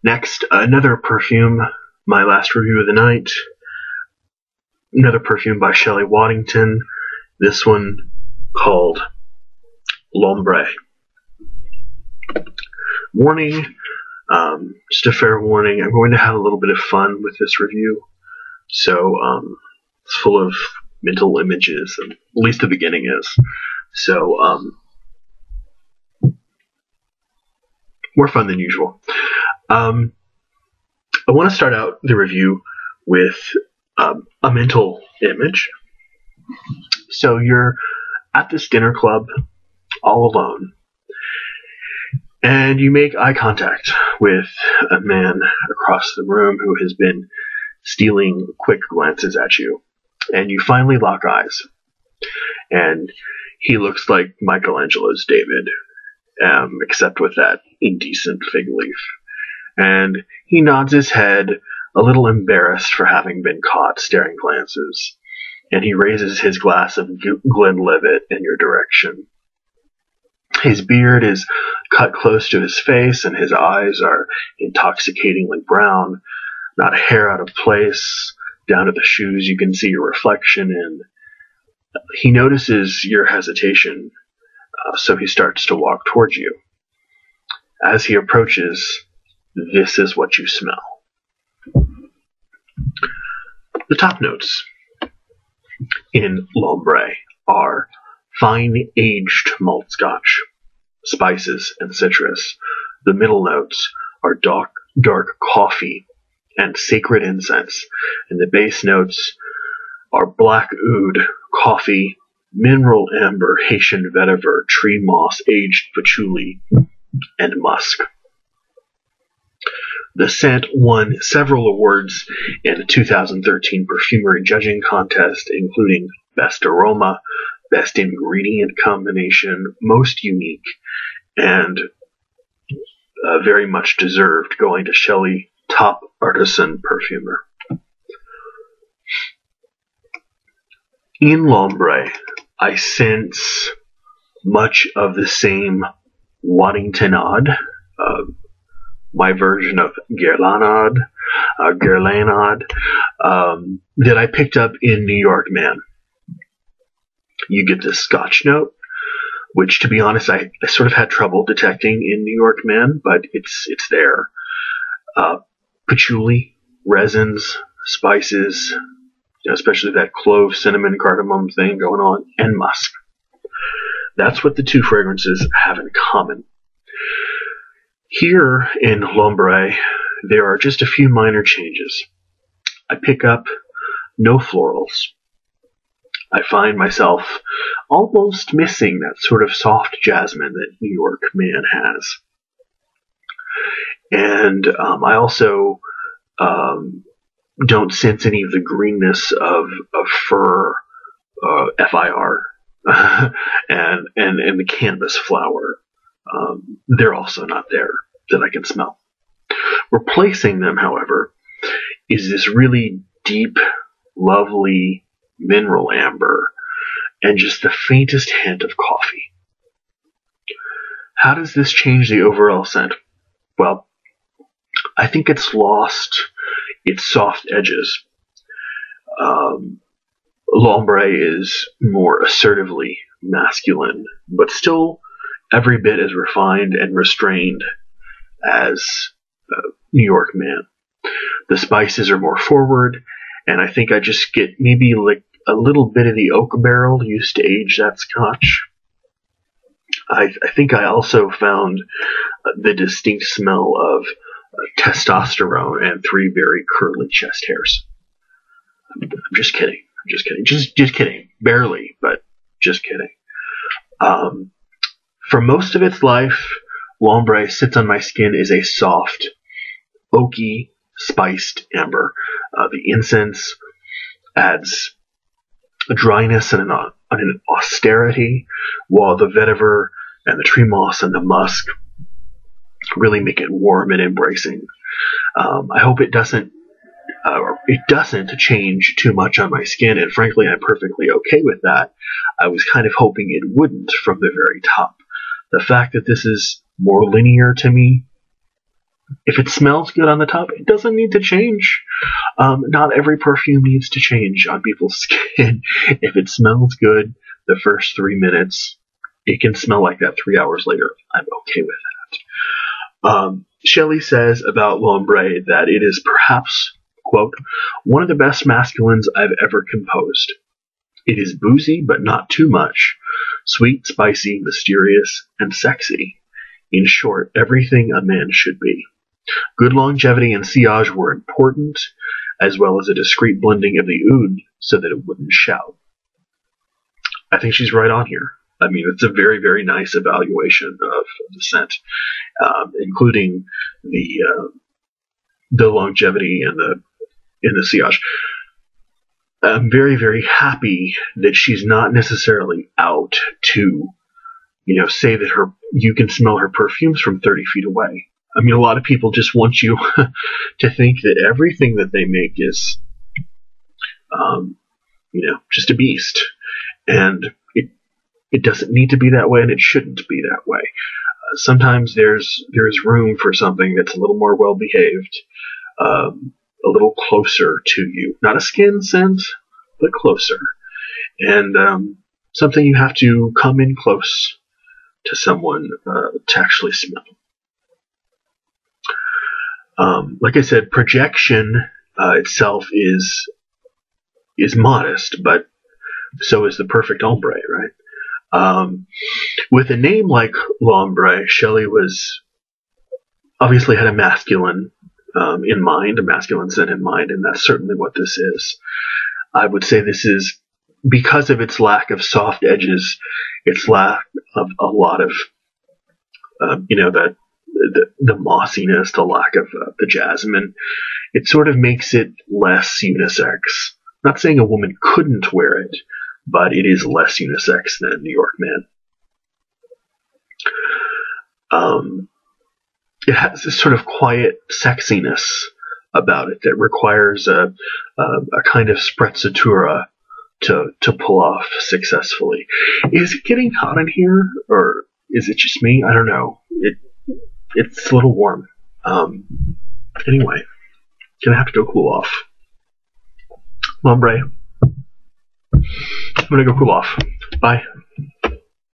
Next, another perfume, my last review of the night. Another perfume by Shelley Waddington. This one called L'Ombre. Warning, just a fair warning, I'm going to have a little bit of fun with this review. So, it's full of mental images, and at least the beginning is. So, more fun than usual. I want to start out the review with a mental image. So you're at this dinner club all alone, and you make eye contact with a man across the room who has been stealing quick glances at you, and you finally lock eyes. And he looks like Michelangelo's David, except with that indecent fig leaf. And he nods his head, a little embarrassed for having been caught staring glances, and he raises his glass of Glenlivet in your direction. His beard is cut close to his face, and his eyes are intoxicatingly brown, not a hair out of place. Down to the shoes you can see your reflection in. He notices your hesitation, so he starts to walk towards you. As he approaches, this is what you smell. The top notes in L'Ombre are fine aged malt scotch, spices, and citrus. The middle notes are dark coffee and sacred incense, and the base notes are black oud, coffee, mineral amber, Haitian vetiver, tree moss, aged patchouli, and musk. The scent won several awards in the 2013 perfumery judging contest, including Best Aroma, Best Ingredient Combination, Most Unique, and very much deserved, going to Shelley Top Artisan Perfumer. In L'Ombre, I sense much of the same Waddingtonade, my version of Guerlainade, that I picked up in New York Man. You get this Scotch note, which, to be honest, I sort of had trouble detecting in New York Man, but it's there. Patchouli, resins, spices, especially that clove, cinnamon, cardamom thing going on, and musk. That's what the two fragrances have in common. Here in L'Ombre, there are just a few minor changes. I pick up no florals. I find myself almost missing that sort of soft jasmine that New York Man has. And I also don't sense any of the greenness of fir, FIR, and the canvas flower. They're also not there that I can smell. Replacing them, however, is this really deep, lovely mineral amber and just the faintest hint of coffee. How does this change the overall scent? Well, I think it's lost its soft edges. L'Ombre is more assertively masculine, but still every bit as refined and restrained as New York Man. The spices are more forward, and I think I just get maybe like a little bit of the oak barrel used to age that scotch. I think I also found the distinct smell of testosterone and 3 very curly chest hairs. I'm just kidding. Just kidding. Barely, but just kidding. For most of its life, L'Ombre sits on my skin as a soft, oaky, spiced amber. The incense adds a dryness and an austerity, while the vetiver and the tree moss and the musk really make it warm and embracing. I hope it doesn't change too much on my skin, and frankly, I'm perfectly okay with that. I was kind of hoping it wouldn't from the very top. The fact that this is more linear to me If it smells good on the top, it doesn't need to change. Not every perfume needs to change on people's skin. If it smells good the first 3 minutes, it can smell like that 3 hours later. I'm okay with that. Shelley says about L'Ombre that it is perhaps, quote, one of the best masculines I've ever composed. It is boozy, but not too much. Sweet, spicy, mysterious, and sexy. In short, everything a man should be. Good longevity and sillage were important, as well as a discreet blending of the oud so that it wouldn't shout. I think she's right on here. I mean, it's a very, very nice evaluation of the scent, including the longevity and the sillage. I'm very, very happy that she's not necessarily out to, say that you can smell her perfumes from 30 feet away. I mean, a lot of people just want you to think that everything that they make is, just a beast. And it doesn't need to be that way, and it shouldn't be that way. Sometimes there's room for something that's a little more well-behaved, a little closer to you. Not a skin scent, but closer. And something you have to come in close to someone to actually smell. Like I said, projection itself is modest, but so is the perfect ombre, right? With a name like L'Ombre, Shelley obviously had a masculine in mind, a masculine scent in mind, and that's certainly what this is. I would say this is, because of its lack of soft edges, its lack of a lot of, the mossiness, the lack of the jasmine, it sort of makes it less unisex. Not saying a woman couldn't wear it, but it is less unisex than New York Man. It has this sort of quiet sexiness about it that requires a kind of sprezzatura to pull off successfully. Is it getting hot in here, or is it just me? I don't know. It's a little warm. Anyway, gonna have to go cool off. L'Ombre. I'm gonna go cool off. Bye.